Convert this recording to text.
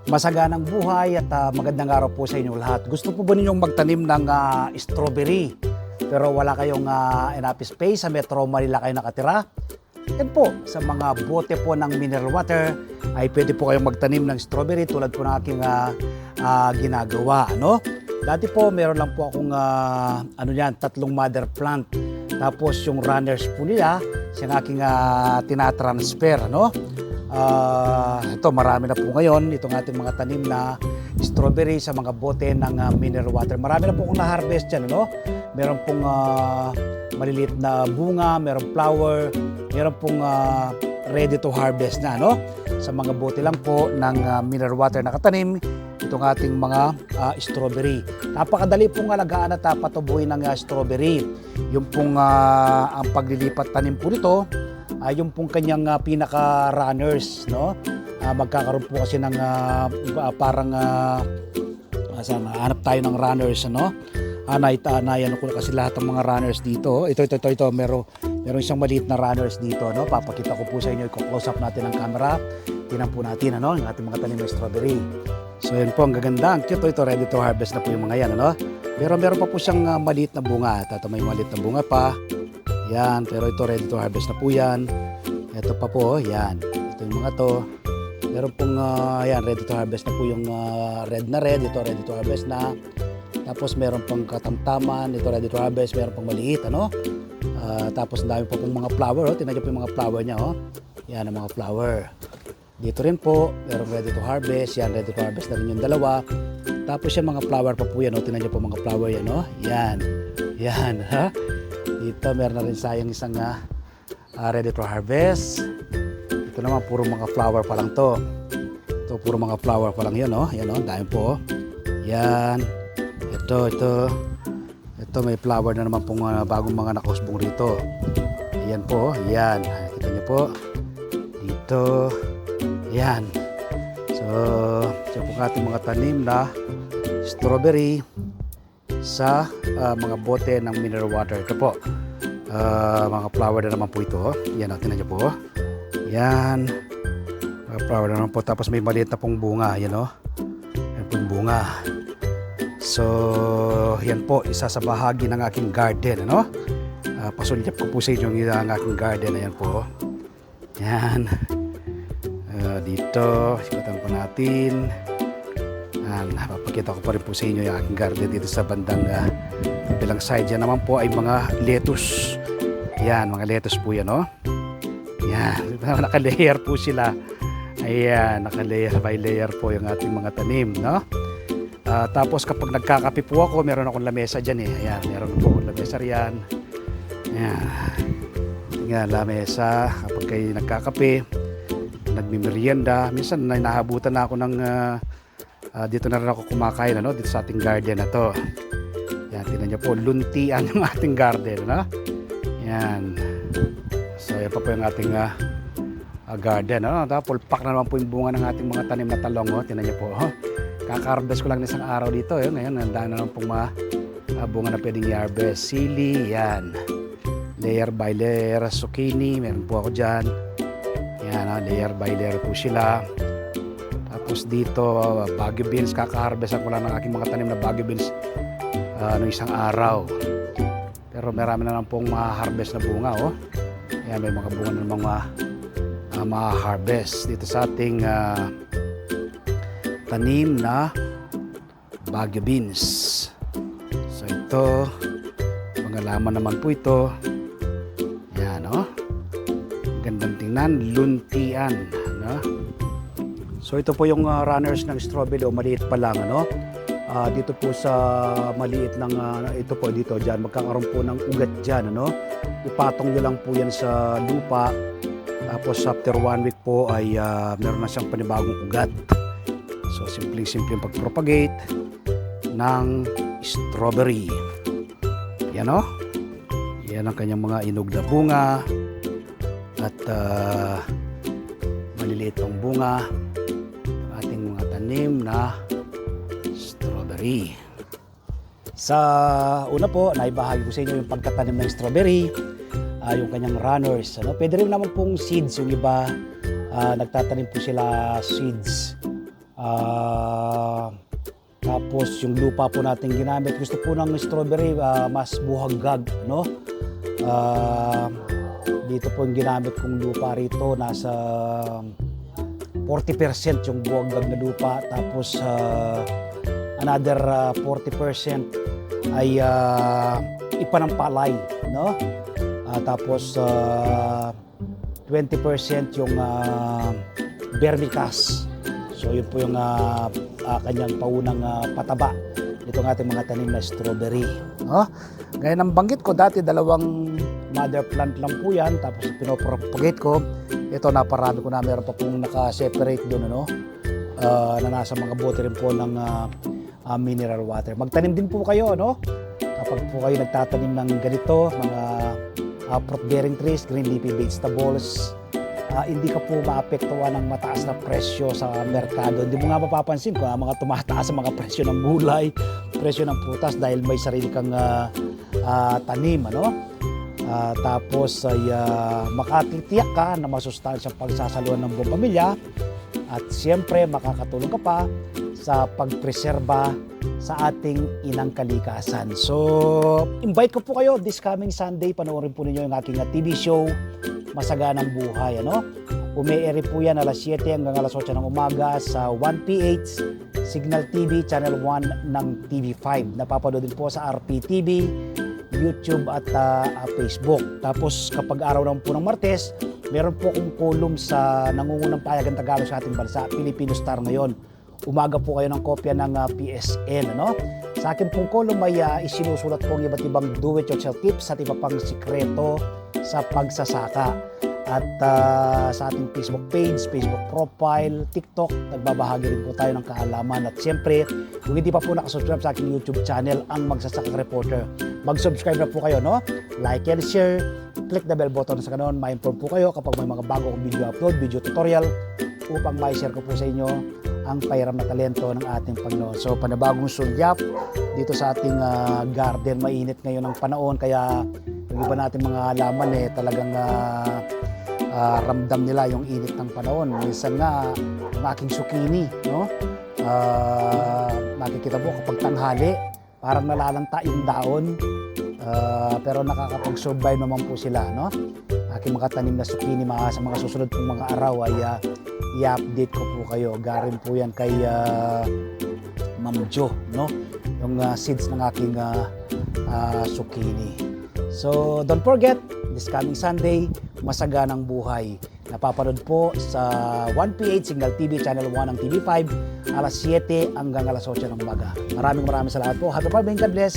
Masaganang buhay at magandang araw po sa inyong lahat. Gusto po ba ninyong magtanim ng strawberry pero wala kayong enough space, sa Metro Manila kayo nakatira? Yan po, sa mga bote po ng mineral water ay pwede po kayong magtanim ng strawberry tulad po ng aking ginagawa. Ano? Dati po meron lang po akong 3 mother plant. Tapos yung runners po nila, siyang aking tinatransfer. Ano? Ito marami na po ngayon itong ating mga tanim na strawberry sa mga bote ng mineral water. Marami na po akong na-harvest dyan, ano? Meron pong maliliit na bunga, meron flower, meron pong ready to harvest na, ano? Sa mga bote lang po ng mineral water na katanim itong ating mga strawberry. Napakadali pong alagaan at patubuhin ng strawberry. Yung pong ang paglilipat tanim po nito, yung pong kanyang pinaka-runners, no? Magkakaroon po kasi ng parang hanap tayo ng runners, ano? Ano ko kasi lahat ng mga runners dito. Ito, meron isang maliit na runners dito, no? Papakita ko po sa inyo, i-close up natin ang camera. Tingnan po natin, ano, yung ating mga tanim na strawberry. So yun po, ang gaganda, ang cute. Ito, ready to harvest na po yung mga yan, ano? Meron pa po siyang maliit na bunga. Ito, may maliit na bunga pa. Yan, pero ito ready to harvest na po yan. Ito pa po, yan. Ito yung mga to. Meron pong, yan, ready to harvest na po yung red na red. Ito ready to harvest na. Tapos meron pang katamtaman. Ito ready to harvest. Meron pang maliit, ano? Tapos ang dami pa pong mga flower. Oh. Tingnan niyo po yung mga flower niya, oh. Yan ang mga flower. Dito rin po, meron ready to harvest. Yan, ready to harvest na rin yung dalawa. Tapos yan, mga flower pa po yan, oh. Tingnan niyo po mga flower yan, oh. Yan. Yan, ha? Dito meron na rin sayang isang ready to harvest. Ito naman puro mga flower pa lang to. Ito puro mga flower pa lang yun, oh. Yan, oh, dahil po. Yan. Ito may flower na naman pong bagong mga nakausbong rito. Ayan po, yan. Kita niyo po. Dito. Yan. So po ating mga tanim na strawberry sa mga bote ng mineral water. Ito po, mga flower na naman po ito. Yan, tingnan niyo po. Yan, mga flower na naman po. Tapos may maliit na pong bunga. Yan, yan pong bunga. So yan po, isa sa bahagi ng aking garden, ano? Pasulyap ko po sa inyo ang aking garden. Ayan po. Yan. Dito, ikutan po natin. Papakita ko pa rin po sa inyo yung aking garden dito sa bandang kabilang side. Yan naman po ay mga lettuce. Yan, mga lettuce po yan, oh. Yan, naka-layer po sila. Ayan, naka-layer by layer po yung ating mga tanim, no? Tapos kapag nagkakape po ako, meron akong lamesa dyan, eh. Ayan, meron po akong lamesa riyan. Ayan. Ayan, lamesa. Kapag kayo nagkakape, nagmimerienda, minsan nahabutan na ako ng dito na rin ako kumakain, ano, dito sa ating garden na to. Yan, tingnan niyo po, luntian yung ating garden, ano? Yan. So, yan pa po yung ating garden, ano? Tapos, pulpak na naman po yung bunga ng ating mga tanim na talong, oh. Tingnan niyo po, oh. Kaka-harvest ko lang isang araw dito, yun. Ngayon, nandaan na naman pong bunga na pwedeng i-harvest. Sili, yan. Layer by layer, zucchini, meron po ako dyan. Yan, layer by layer po sila. Tapos dito, bago beans, kaka-harvest ko lang ng aking mga tanim na bago beans noong isang araw. Pero marami na lang pong ma-harvest na bunga, oh. Ayan, may mga bunga na namang ma-harvest dito sa ating tanim na bago beans. So ito, mga laman naman po ito. Ayan, oh. Gandang tingnan, luntian, no? So ito po yung runners ng strawberry, maliit pa lang, ano? Dito po sa maliit ng ito po dito diyan magkakaroon po ng ugat diyan, ano? Ipatong niyo lang po yan sa lupa. Tapos after 1 week po ay meron na siyang panibagong ugat. So simpleng pag-propagate ng strawberry. Yan, oh. Yan ang kanyang mga inog na bunga at maliliit pang bunga. Ating mga tanim na strawberry. Sa una po, naibahagi ko sa inyo yung pagkatanim ng strawberry, yung kanyang runners. Pwede rin naman pong seeds, yung iba nagtatanim po sila seeds. Tapos yung lupa po natin ginamit, gusto po ng strawberry mas buhaghag, no? Dito po yung ginamit kong lupa rito, nasa 40% yung buhaghag na lupa, tapos another 40% ay ipanampalay, no? Tapos 20% yung vermicast. So yun po yung kanyang paunang pataba nitong ating mga tanim na strawberry. Gaya ng banggit ko, dati dalawang mother plant lang po yan, tapos pinopropagate ko. Ito naparami ko na, meron pa pong naka-separate doon, na nasa mga bote rin po ng mineral water. Magtanim din po kayo, kapag po kayo nagtatanim ng ganito, mga fruit-bearing trees, green leafy vegetables, hindi ka po maapektuhan ng mataas na presyo sa merkado. Hindi mo nga mapapansin kung mga tumataas ang mga presyo ng gulay, presyo ng prutas dahil may sarili kang tanim, tapos ay makatitiyak ka na masustansyang pagsasaluhan ng buong pamilya at siyempre makakatulong ka pa sa pagpreserba sa ating inang kalikasan. So, invite ko po kayo this coming Sunday, panoorin po ninyo yung aking TV show, Masaganang Buhay. Umi-air po yan alas 7 hanggang alas 8 ng umaga sa 1PH Signal TV, Channel 1 ng TV5. Napapanood din po sa RPTV, YouTube at Facebook. Tapos kapag araw naman po ng Martes, meron po akong column sa nangungunang payagang Tagalog sa ating bansa, Filipino Star ngayon. Umaga po kayo ng kopya ng PSN. Sa akin pong column ay isinusulat po ang iba't ibang do-it-yourself tips at iba pang sikreto sa pagsasaka. At sa ating Facebook page, Facebook profile, TikTok, nagbabahagi rin po tayo ng kaalaman. At siyempre, kung hindi pa po nakasubscribe sa aking YouTube channel, ang Magsasaka Reporter, mag-subscribe na po kayo, like and share, click the bell button sa kanon, ma-inform po kayo kapag may mga bago kong video upload, video tutorial, upang ma-share ko po sa inyo ang pahiram na talento ng ating Panginoon. So, panibagong sulyap dito sa ating garden. Mainit ngayon ang panahon, kaya yung iba natin mga halaman talagang ramdam nila yung init ng panahon. Minsan nga, ang aking zucchini, makikita mo kapag tanghali, parang nalalanta yung daon, pero nakakapag-survive naman po sila, aking mga tanim na zucchini. Sa mga susunod pong mga araw ay i-update ko po kayo. Galing po yan kay Ma'am Jo, yung seeds ng aking zucchini. So, don't forget, this coming Sunday, Masaganang Buhay. Napapanood po sa 1PH Signal TV, Channel 1 ng TV5, alas 7 hanggang alas 8 ng umaga. Maraming salamat po. Happy Farming. God bless.